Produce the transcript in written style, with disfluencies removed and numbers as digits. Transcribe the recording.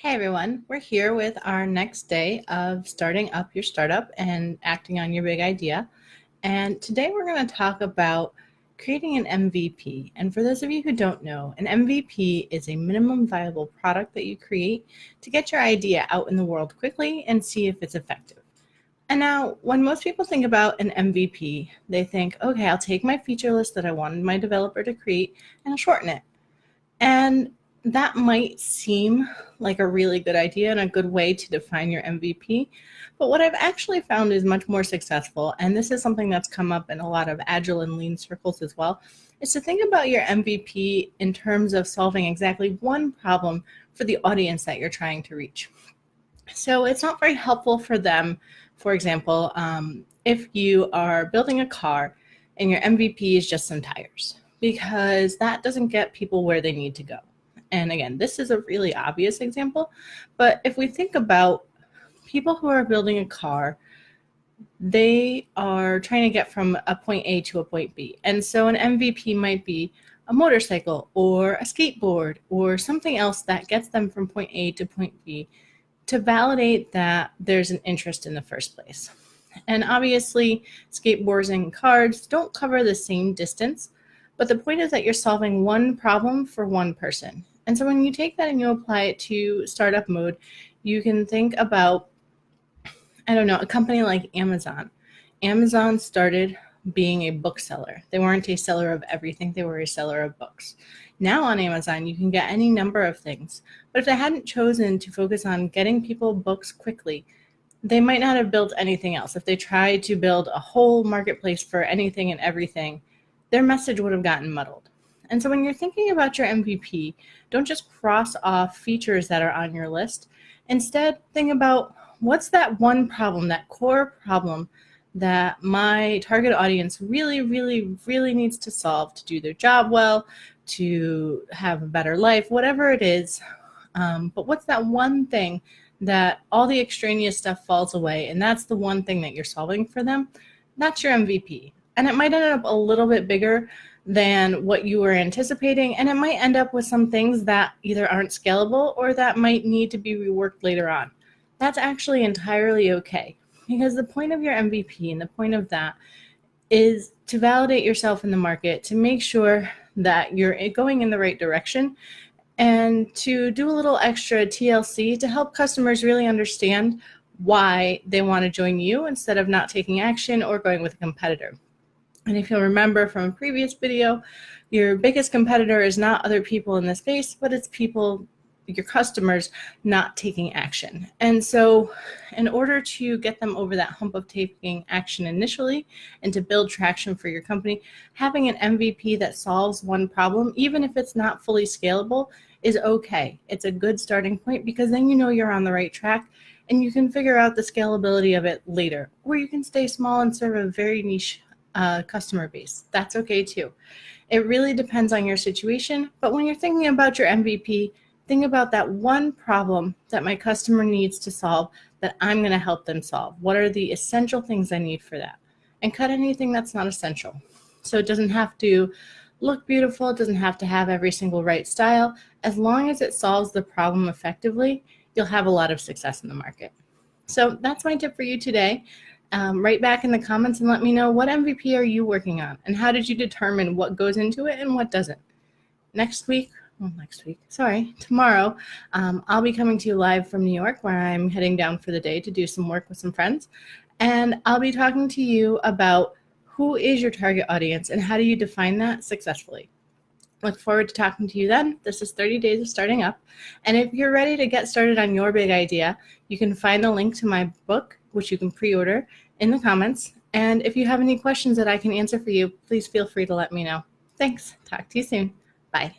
Hey everyone, we're here with our next day of starting up your startup and acting on your big idea. And today we're going to talk about creating an MVP. And for those of you who don't know, an MVP is a minimum viable product that you create to get your idea out in the world quickly and see if it's effective. And now, when most people think about an MVP, they think, okay, I'll take my feature list that I wanted my developer to create and I'll shorten it. And that might seem like a really good idea and a good way to define your MVP. But what I've actually found is much more successful, and this is something that's come up in a lot of agile and lean circles as well, is to think about your MVP in terms of solving exactly one problem for the audience that you're trying to reach. So it's not very helpful for them, for example, if you are building a car and your MVP is just some tires, because that doesn't get people where they need to go. And again, this is a really obvious example, but if we think about people who are building a car, they are trying to get from a point A to a point B. And so an MVP might be a motorcycle or a skateboard or something else that gets them from point A to point B to validate that there's an interest in the first place. And obviously, skateboards and cars don't cover the same distance, but the point is that you're solving one problem for one person. And so when you take that and you apply it to startup mode, you can think about, I don't know, a company like Amazon. Amazon started being a bookseller. They weren't a seller of everything, they were a seller of books. Now on Amazon, you can get any number of things. But if they hadn't chosen to focus on getting people books quickly, they might not have built anything else. If they tried to build a whole marketplace for anything and everything, their message would have gotten muddled. And so when you're thinking about your MVP, don't just cross off features that are on your list. Instead, think about what's that one problem, that core problem that my target audience really, really, really needs to solve to do their job well, to have a better life, whatever it is. But what's that one thing that all the extraneous stuff falls away, and that's the one thing that you're solving for them? That's your MVP. And it might end up a little bit bigger than what you were anticipating, and it might end up with some things that either aren't scalable or that might need to be reworked later on. That's actually entirely okay, because the point of your MVP and the point of that is to validate yourself in the market, to make sure that you're going in the right direction, and to do a little extra TLC to help customers really understand why they want to join you instead of not taking action or going with a competitor. And if you'll remember from a previous video, your biggest competitor is not other people in the space, but it's people, your customers, not taking action. And so in order to get them over that hump of taking action initially and to build traction for your company, having an MVP that solves one problem, even if it's not fully scalable, is okay. It's a good starting point, because then you know you're on the right track and you can figure out the scalability of it later. Or you can stay small and serve a very niche customer base. That's okay too. It really depends on your situation, but when you're thinking about your MVP, think about that one problem that my customer needs to solve that I'm going to help them solve. What are the essential things I need for that? And cut anything that's not essential. So it doesn't have to look beautiful, it doesn't have to have every single right style. As long as it solves the problem effectively, you'll have a lot of success in the market. So that's my tip for you today. Write back in the comments and let me know, what MVP are you working on, and how did you determine what goes into it and what doesn't? Tomorrow, I'll be coming to you live from New York, where I'm heading down for the day to do some work with some friends. And I'll be talking to you about who is your target audience and how do you define that successfully. Look forward to talking to you then. This is 30 Days of Starting Up. And if you're ready to get started on your big idea, you can find the link to my book, which you can pre-order, in the comments. And if you have any questions that I can answer for you, please feel free to let me know. Thanks. Talk to you soon. Bye.